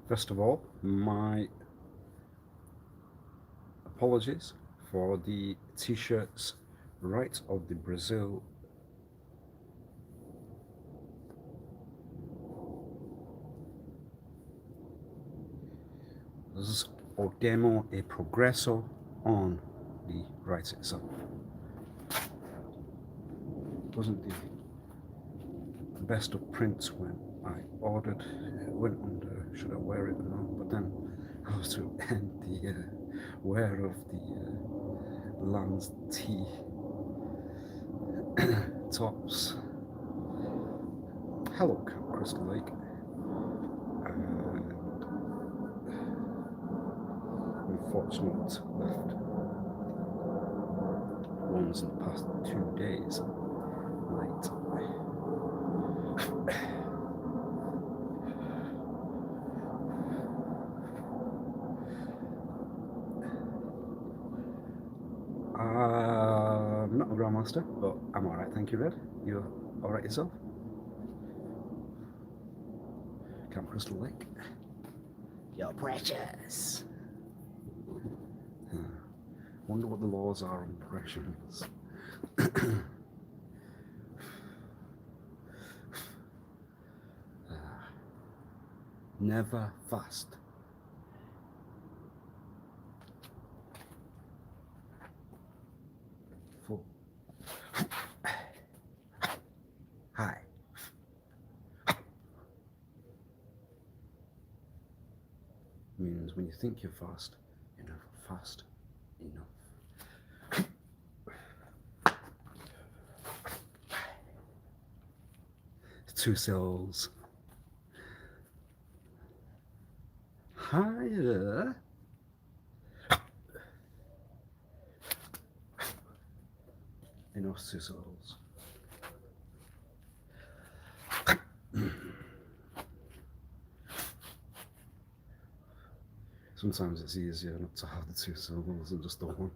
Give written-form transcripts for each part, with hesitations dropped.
First of all, my apologies for the t-shirts right of the Brazil o demo e progresso on the right itself. Wasn't the best of prints when I ordered. It went under should I wear it or not, but then I was to end the wear of the Land's tea tops. Hello, Camp Crystal Lake. And unfortunate left ones in the past 2 days late. I'm not a grandmaster, but I'm alright, thank you, Red. You alright yourself? Camp Crystal Lake. You're precious. Wonder what the laws are on precious. Never fast. Full. Hi. Means when you think you're fast, you're never fast enough. Two cells. Higher. Enough two cells. Sometimes it's easier not to have the two syllables than just the one.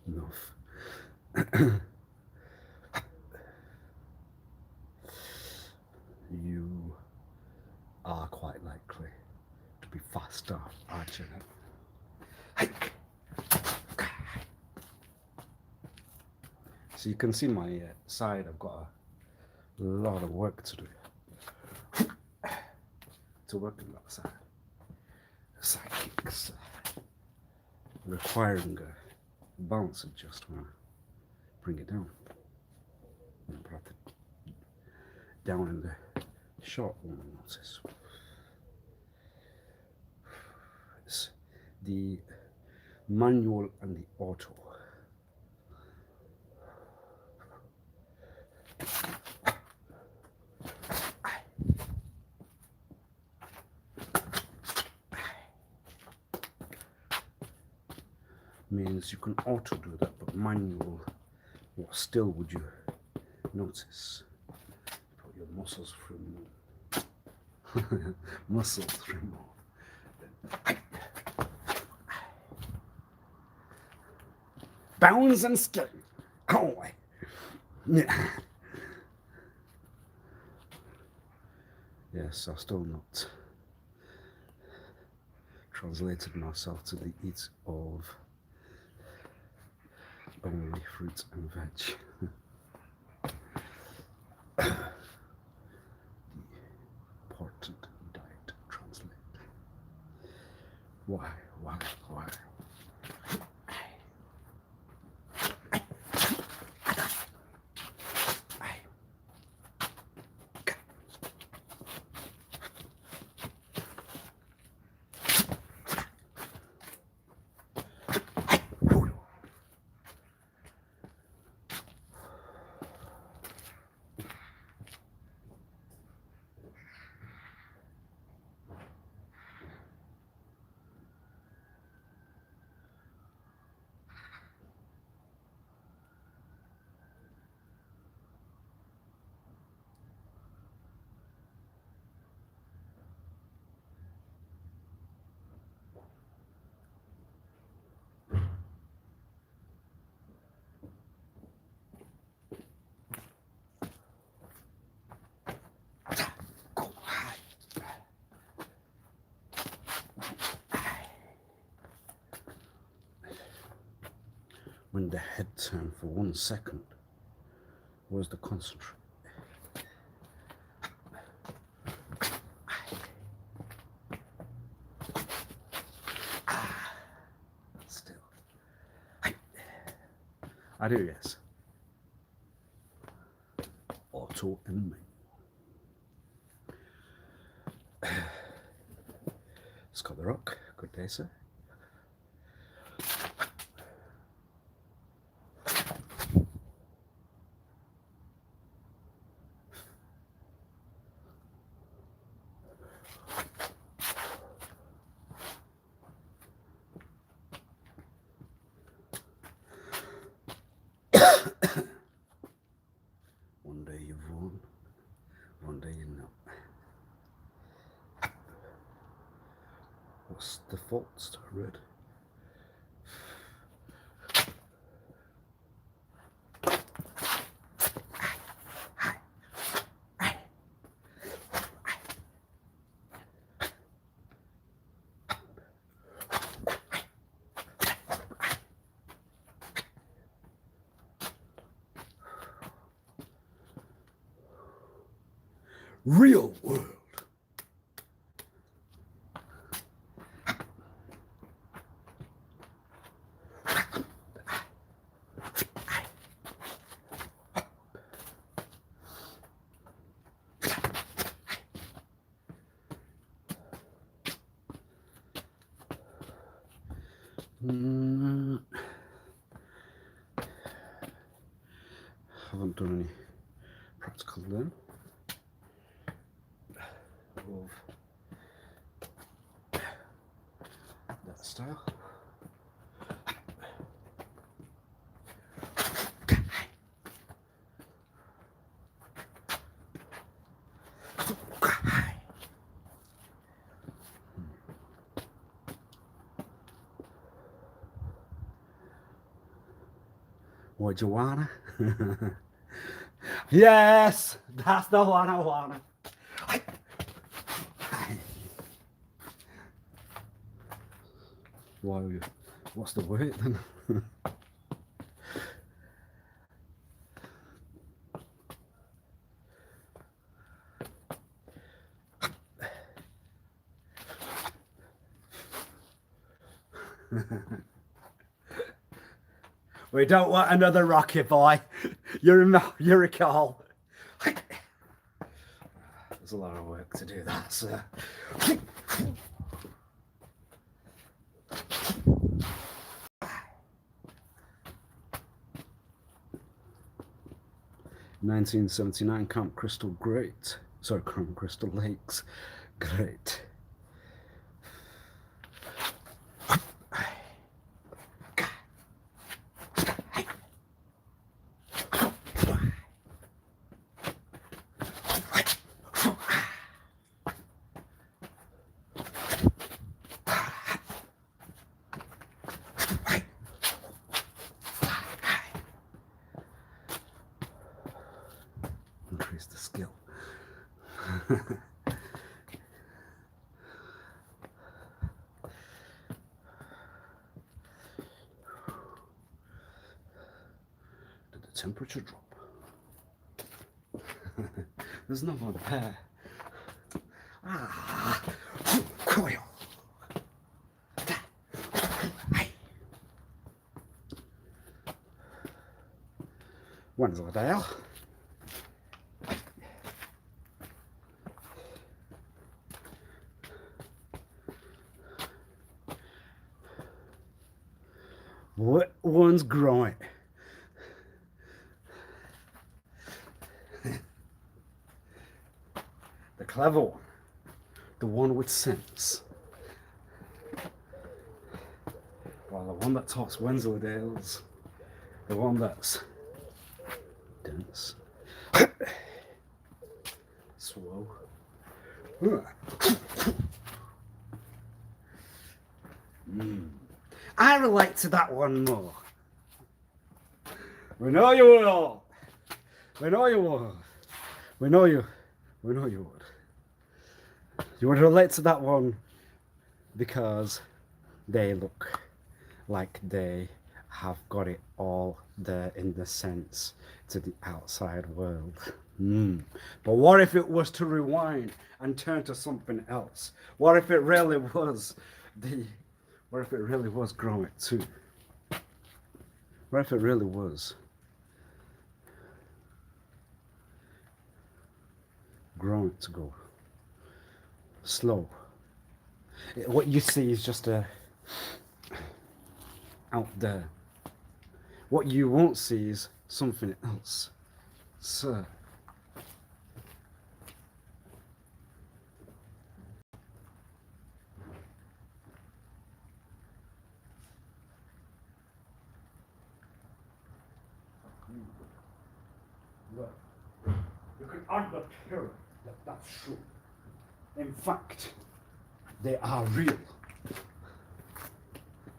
Enough. You are quite likely to be faster, aren't you? So you can see my side, I've got a lot of work to do to work on that side. Sidekicks requiring a bounce adjustment. Bring it down. And put it down in the short one. What's this? It's the manual and the auto. Means you can auto do that, but manual, what still would you notice? Put your muscles through more. Muscles through more. Bounds and skin. Oh, yeah. Yes, I've still not translated myself to the eat of only fruit and veg. The important diet translate. Why? when the head turned for 1 second was the concentrate. Still. I do, yes. Auto and me. Scott the Rock, good day, sir. One day you've won, one day you're not. What's the fault, Red? Real world. Haven't done any practical then of that style. What you wanna? Yes, that's the one I wanna. Why are you? What's the weight then? We don't want another Rocky boy. You're a call. There's a lot of work to do that, sir. 1979 Camp Crystal, great. Sorry, Camp Crystal Lakes, great. Increase the skill. Did the temperature drop? There's no one there. Coil. Wensleydale. What one's growing? The clever one, the one with sense. While the one that talks Wensleydales, the one that's dense, slow. I relate to that one more. We know you will. We know you will. We know you would. You would relate to that one because they look like they have got it all there in the sense to the outside world. But what if it was to rewind and turn to something else? What if it really was what if it really was growing too? What if it really was growing to go slow? What you see is just out there. What you won't see is something else, sir. Look, you can understand that that's true. In fact, they are real.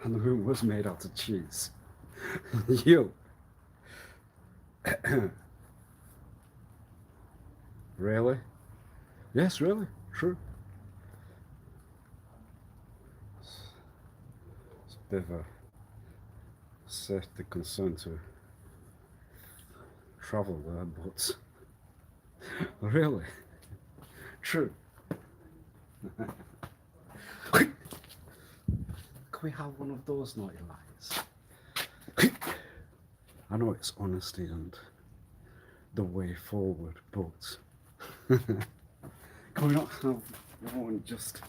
And the room was made out of cheese. You. Really? Yes, really. True. It's a bit of a safety concern to travel there, but really. True. Can we have one of those naughty lies? I know it's honesty and the way forward, but can we not have one just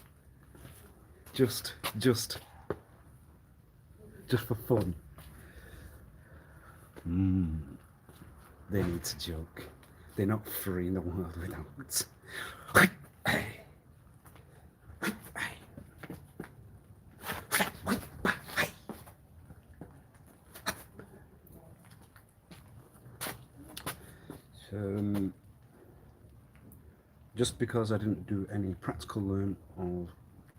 for fun? They need to joke. They're not free in the world without. Just because I didn't do any practical learn of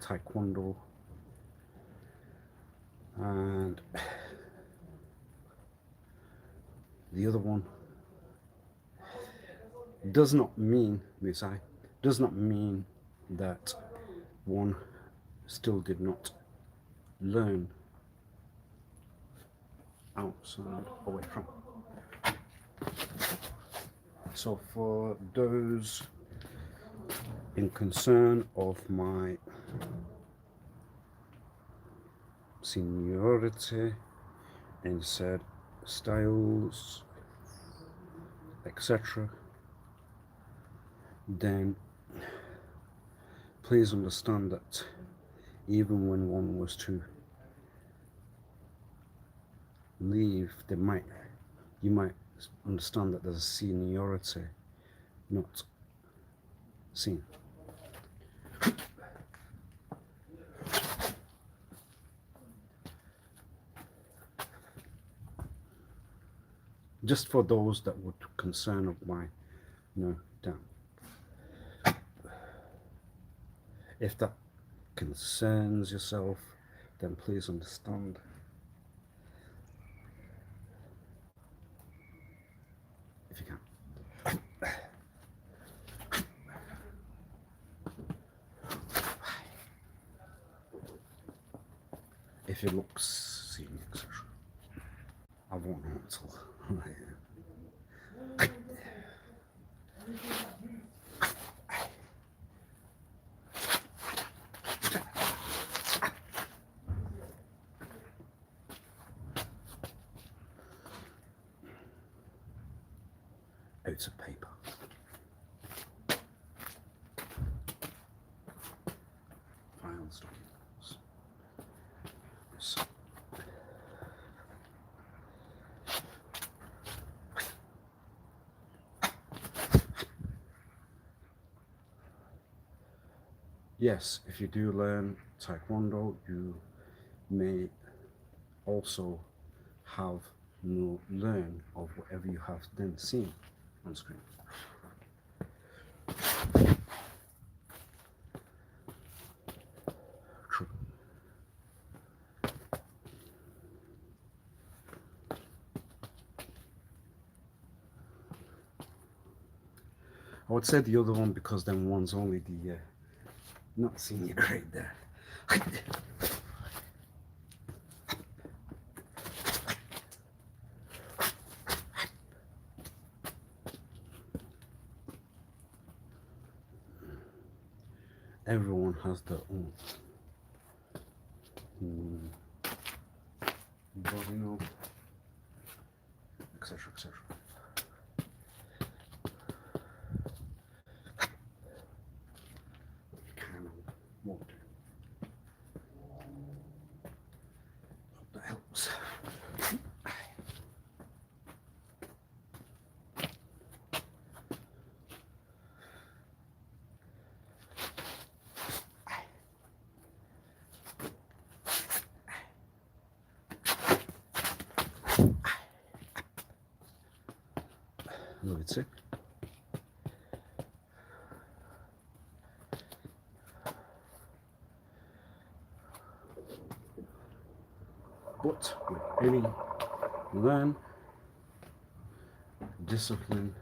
Taekwondo and the other one does not mean, does not mean that one still did not learn outside away from. So for those in concern of my seniority in said styles, etc., then please understand that even when one was to leave, you might understand that there's a seniority not seen. Just for those that would concern of my down. If that concerns yourself, then please understand. If you can. If it looks senior, etc. I won't know until later. It's a paper. Files, documents. So. Yes, if you do learn Taekwondo, you may also have no learn of whatever you have then seen on screen. True. I would say the other one because then one's only the not senior grade there. everyone has their own body, etc., etc. Kind of what that helps. Вулиці. But with any learn discipline,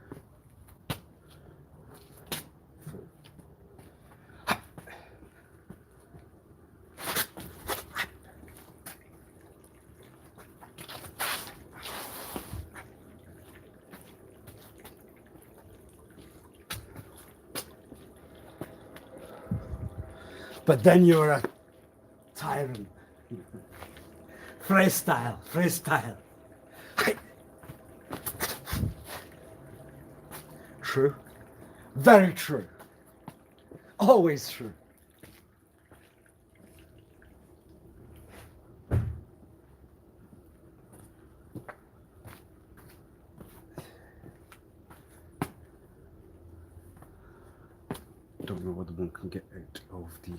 but then you're a tyrant. Freestyle, freestyle. True. Very true. Always true. Don't know whether one can get out of the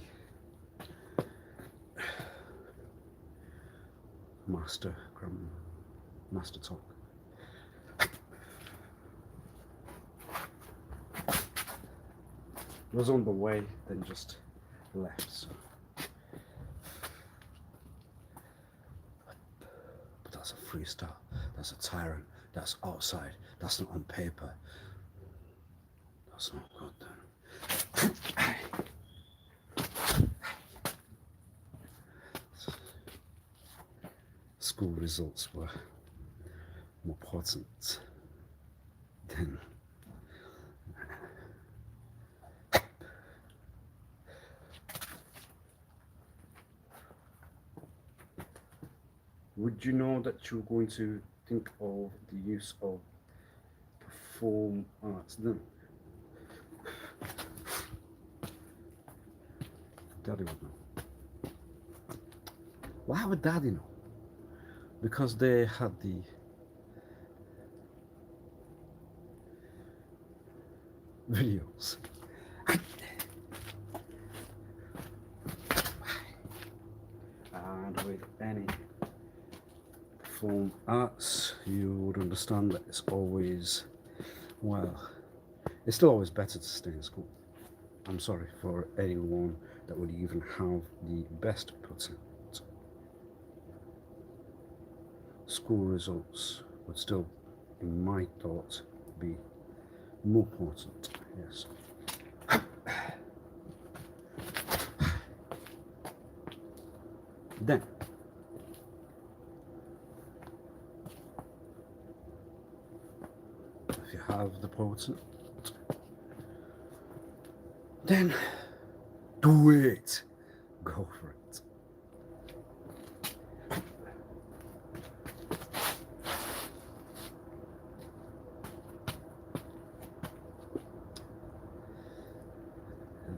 master talk. It was on the way, then just left. So. But that's a freestyle. That's a tyrant. That's outside. That's not on paper. That's not good then. School results were more important than would you know that you're going to think of the use of perform arts then? Daddy would know. Why would Daddy know? Because they had the videos. And with any perform arts, you would understand that it's always, well, it's still always better to stay in school. I'm sorry for anyone that would even have the best percent. School results would still, in my thoughts, be more important. Yes. Then, if you have the potent, then do it. Go for it.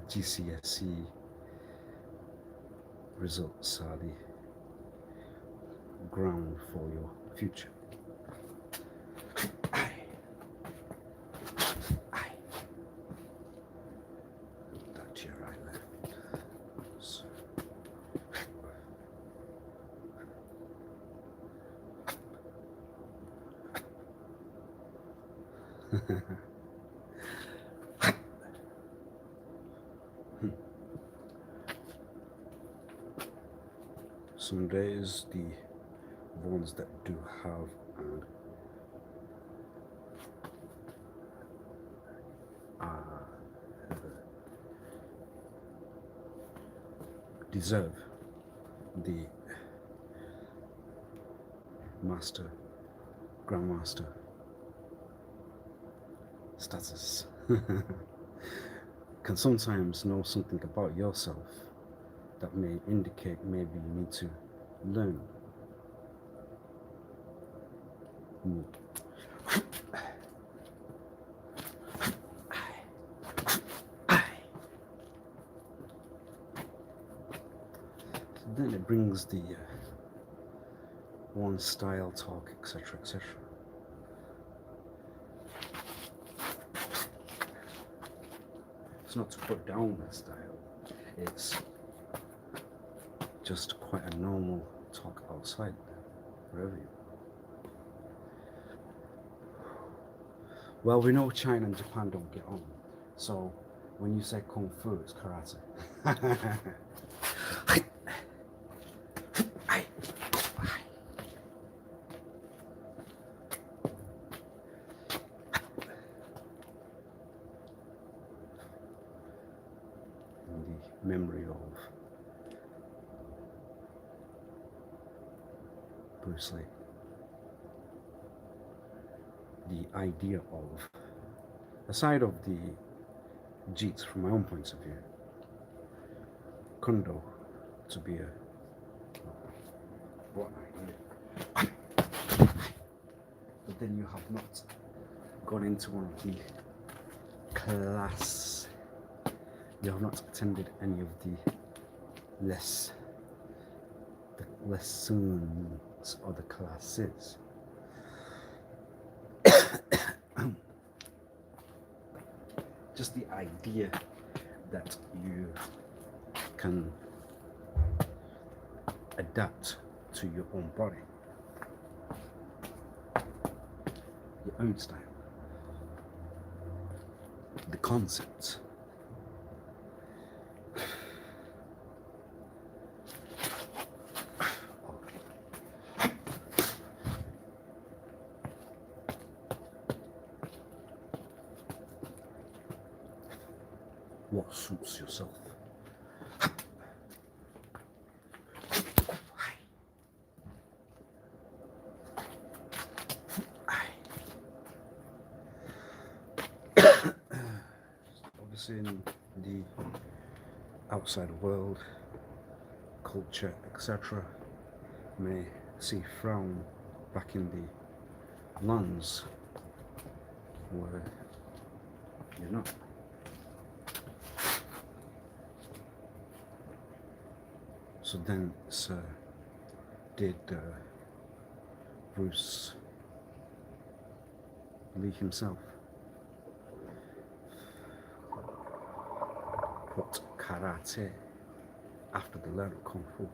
GCSE results are the ground for your future. That chair I left. Some days the ones that do have and deserve the master, grandmaster status. can sometimes know something about yourself that may indicate maybe you need to learn more. Then it brings the one style talk, etc., etc. It's not to put down the style, it's just quite a normal talk outside wherever you are. Well, we know China and Japan don't get on, so when you say kung fu, it's karate. Memory of Bruce Lee. The idea of, aside of the Jeets from my own point of view, Kondo to be a what idea. But then you have not gone into one of the class. You have not attended any of the lessons or the classes. Just the idea that you can adapt to your own body, your own style, the concepts. What suits yourself. Obviously in the outside world, culture, etc., may see frown back in the lands where you're not. So then, did Bruce Lee himself put karate after the learn of kung fu?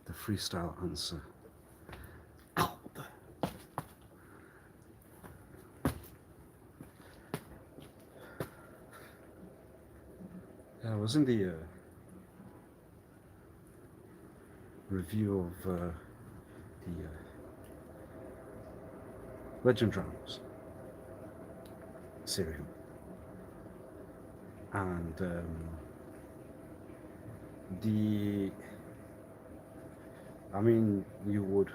The freestyle answer. I was in the review of the Legend Dramas serial, and you would,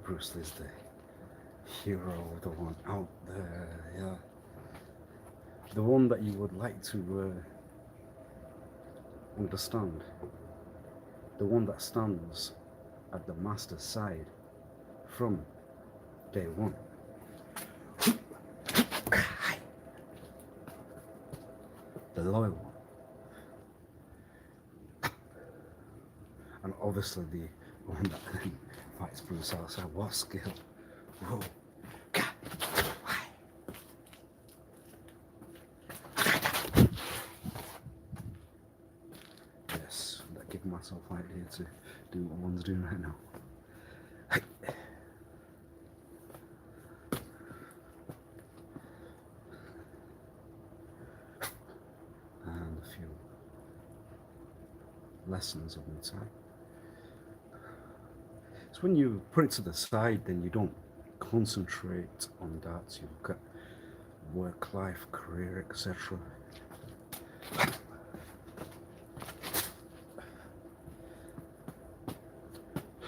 Bruce Lee's the hero, the one out there, yeah. The one that you would like to understand, the one that stands at the master's side from day one. The loyal one. And obviously the one that then fights Bruce outside. What skill? Whoa. Myself right here to do what one's doing right now. And a few lessons of the time. So when you put it to the side, then you don't concentrate on that. You've got work, life, career, etc.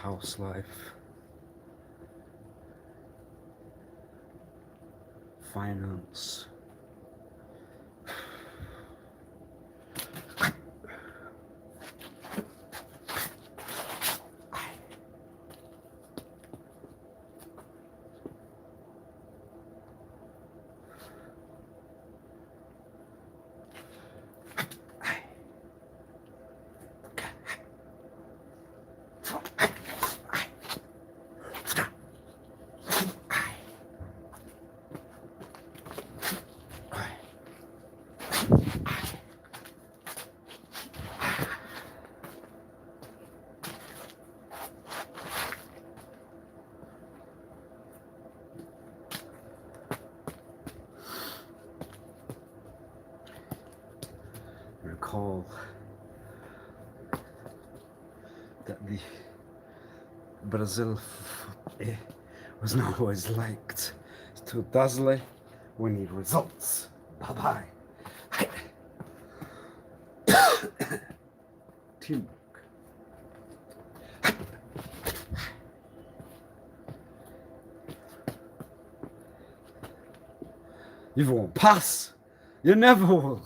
house life, finance, recall that the Brazil was not always liked. It's too dazzling. We need results. Bye bye. Teamwork. You won't pass. You never will.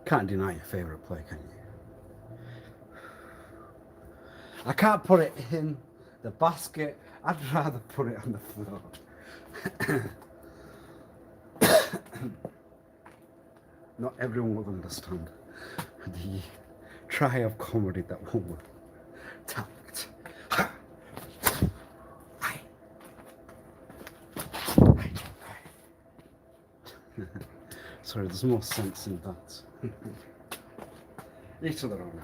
Can't deny your favourite play, can you? I can't put it in the basket. I'd rather put it on the floor. Not everyone will understand the try of comedy that one would tact. Sorry, there's more sense in that. Each to their own.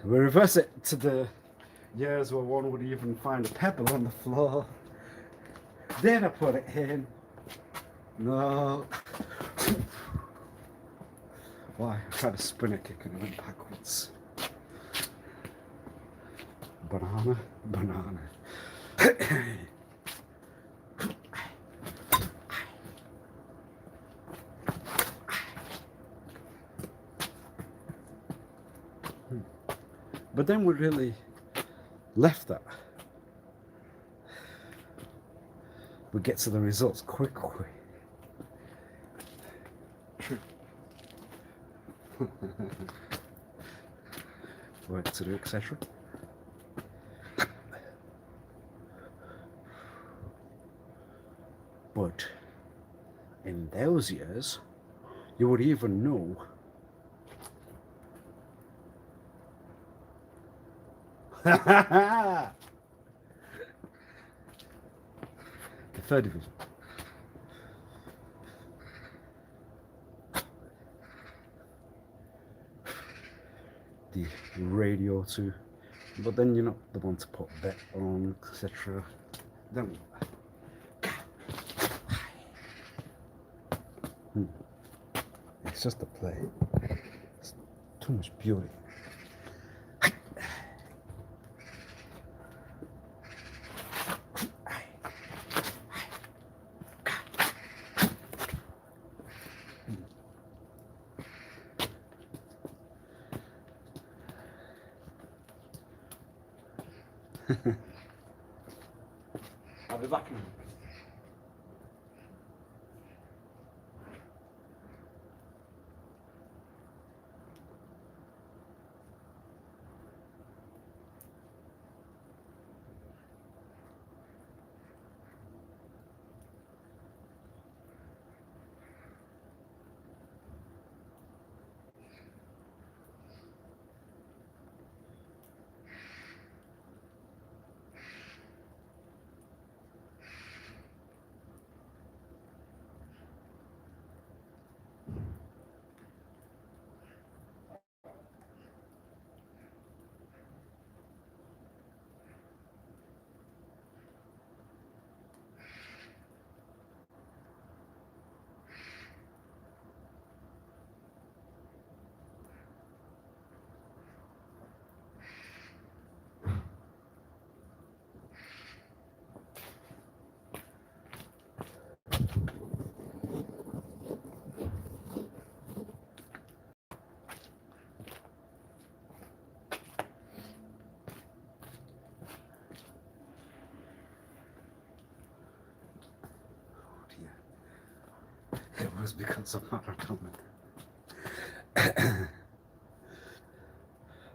We reverse it to the years where one would even find a pebble on the floor. Then I put it in. No. Why? I tried a spinner kick and it went backwards. Banana, banana. But then we really left that. We get to the results quickly. True. Work to do, etc. But in those years, you would even know the third division. The radio too. But then you're not the one to put bet on, etc. Then it's just a play. It's too much beauty. I'll be back in a minute. was because of marathon.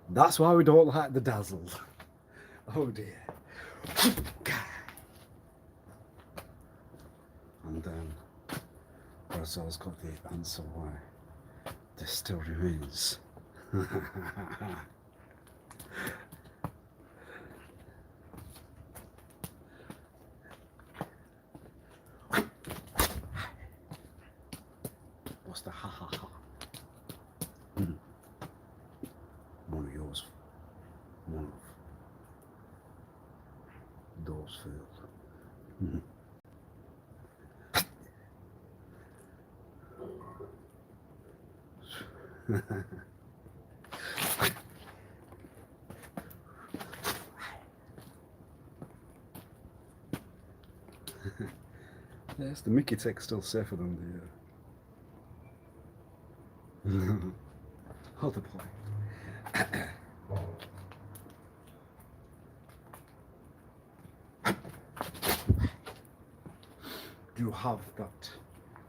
That's why we don't like the dazzled. Oh dear. And then Brazil's got the answer why this still remains. What's the ha ha ha? One of yours, one of those failed. Yes, the Mickey tech's still safer than the other plane. You have that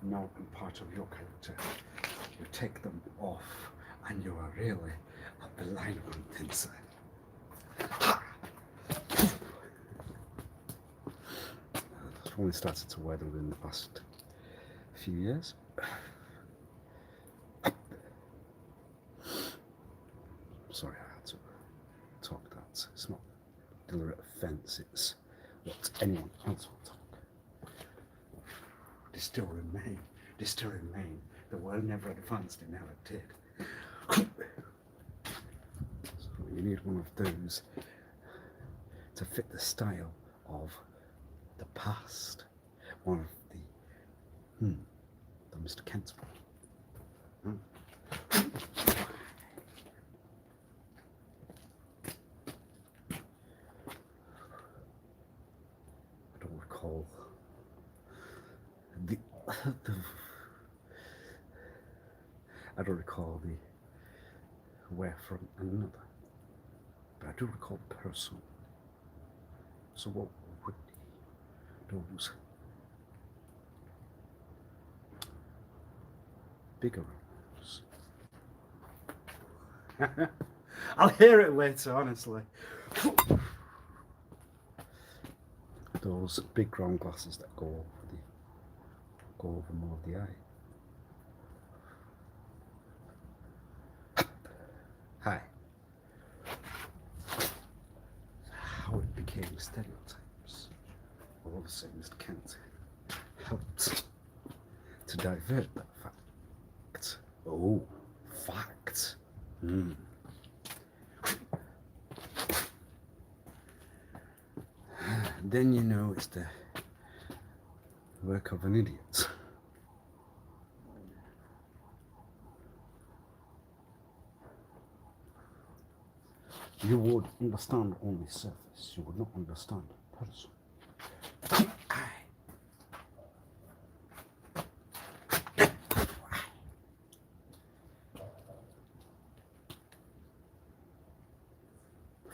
mountain part of your character. You take them off and you are really at the line of intense. I've only started to wear them in the past few years. Sorry, I had to talk that. It's not deliberate offence, it's what anyone else will talk. They still remain. They still remain. The world never advanced, it never did. So you need one of those to fit the style of the past. One of the Mr. Kent's one. I don't recall I don't recall the where from another, but I do recall the person. So what would those bigger ones? I'll hear it later, honestly. Those big round glasses that go over more of the eye. Hi. How it became stereotypes. All of a sudden, Mr. Kent helped to divert that fact. Oh, fact. Then you know it's the work of an idiot. You would understand only surface, you would not understand person.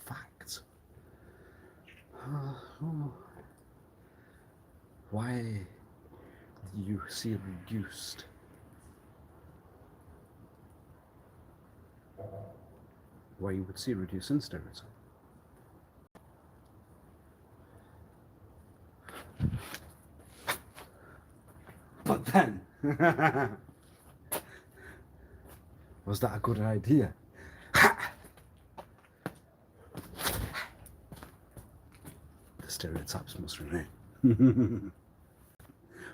Facts. Why do you see reduced? Why you would see reduced in stereotype? But then, was that a good idea? The stereotypes must remain.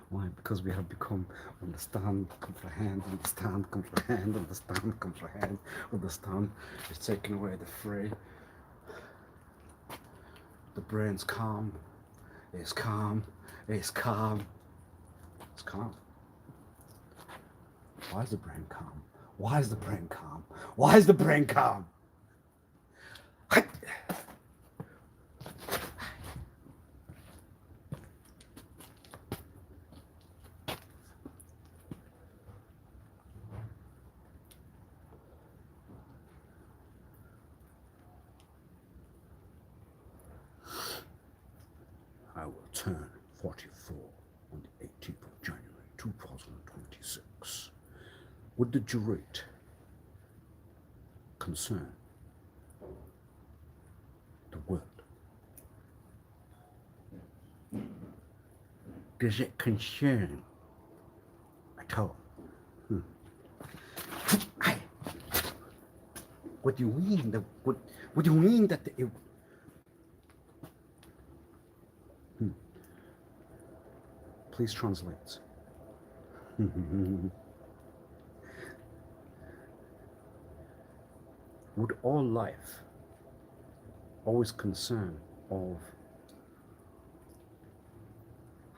Why? Because we have become understand, comprehend, understand, comprehend, understand, comprehend, understand. It's taken away the free. The brain's calm. It's calm. It's calm. It's calm. Why is the brain calm? Why is the brain calm? Why is the brain calm? I will turn 44 on the 18th of January 2026. would the jury concern the world? Does it concern at all? What do you mean? What do you mean that it? Please translate. Would all life always concern of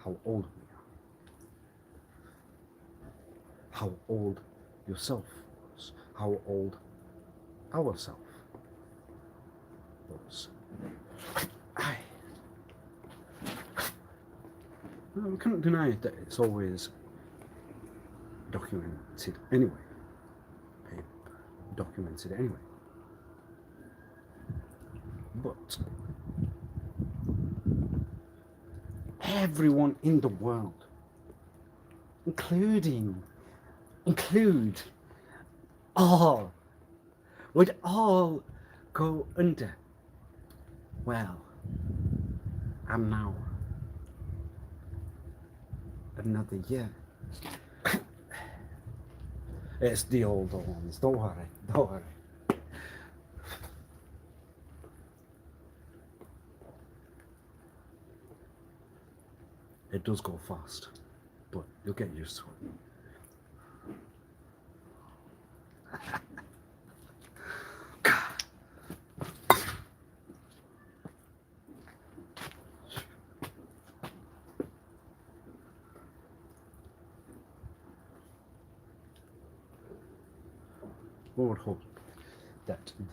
how old we are, how old yourself was, how old ourself was? We cannot deny that it's always documented anyway. Documented anyway. But everyone in the world, include all, would all go under. Well, I'm now another year. It's the older ones, don't worry. It does go fast, but you'll get used to it. One would hope that the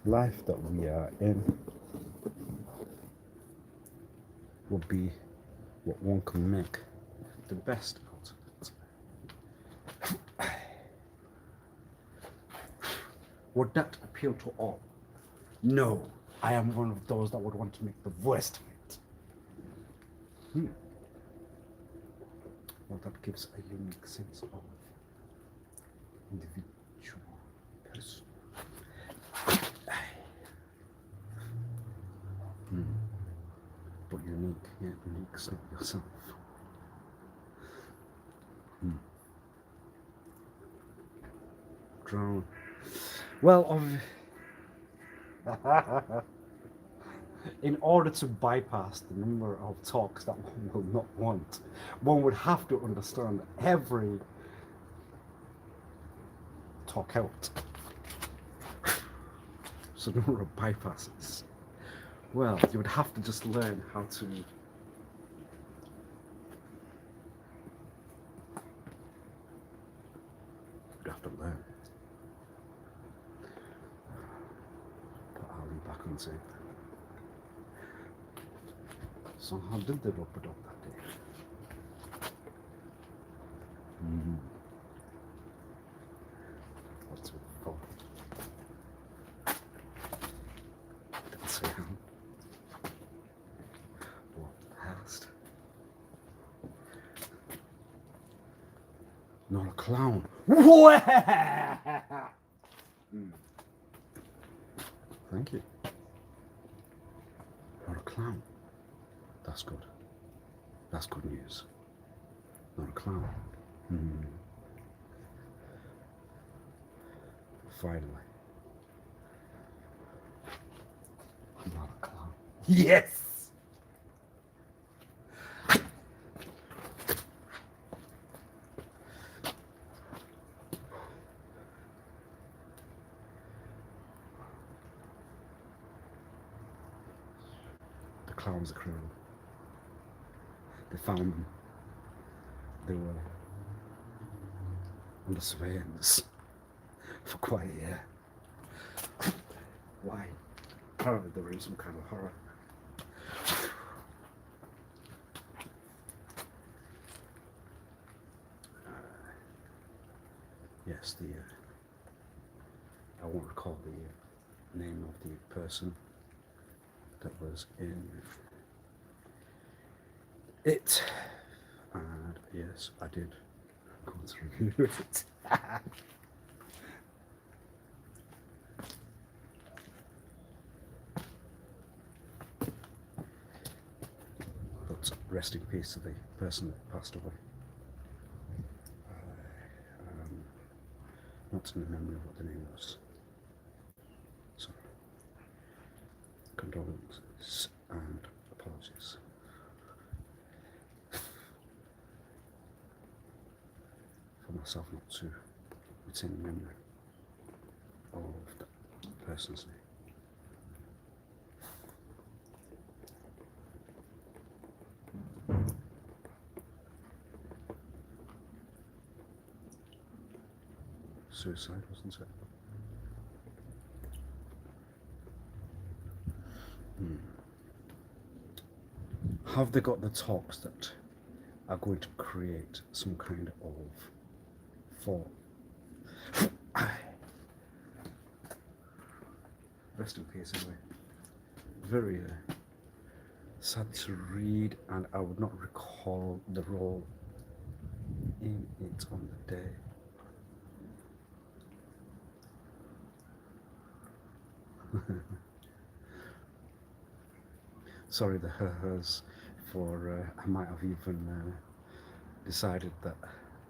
life that we are in will be what one can make the best out of it. Would that appeal to all? No, I am one of those that would want to make the worst of it. Well, that gives a unique sense of individual person. But unique, yeah, unique's not yourself. Drown. Well, in order to bypass the number of talks that one will not want, one would have to understand every talk out. So number of bypasses. Well, you would have to just learn how to learn. Put Ali back on tape. So how did they rub it up that day? What's it for? Didn't say how. What past? Not a clown. Thank you. Not a clown. That's good. That's good news. Not a clown. Finally. Not a clown. Yes! The clowns are criminal. They found them. They were under surveillance for quite a year. Why? Apparently they were in some kind of horror. Yes, I won't recall the name of the person that was in it. And yes, I did go through it. But rest in peace to the person that passed away. Not in the memory of what the name was. So, condolences and apologies. For myself not to retain the memory of that person's name. Suicide, wasn't it? Have they got the talks that are going to create some kind of thought? Rest in peace, anyway. Very sad to read, and I would not recall the role in it on the day. Sorry, the hers, for I might have even decided that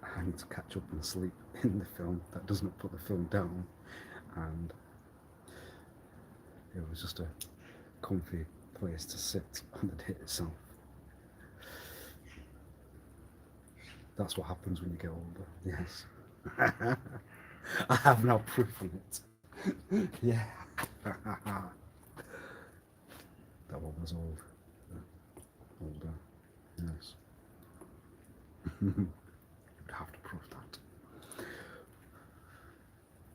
I need to catch up and sleep in the film. That does not put the film down, and it was just a comfy place to sit on the date itself. That's what happens when you get older, yes. I have now proof of it. Yeah. That one was old. Older, yes. You would have to prove that.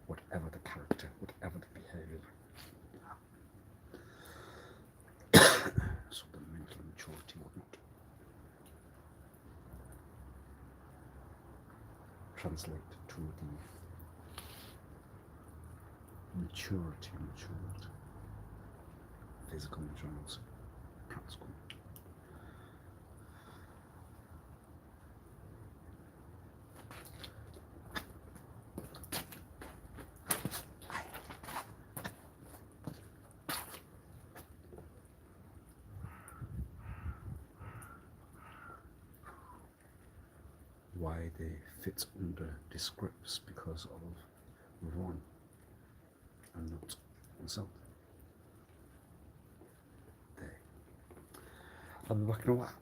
Whatever the character, whatever the behavior. So the mental maturity would not translate to the maturity, physical maturity, practical. Why they fit under descripts because of one and not themselves. They. I'll be back in a while.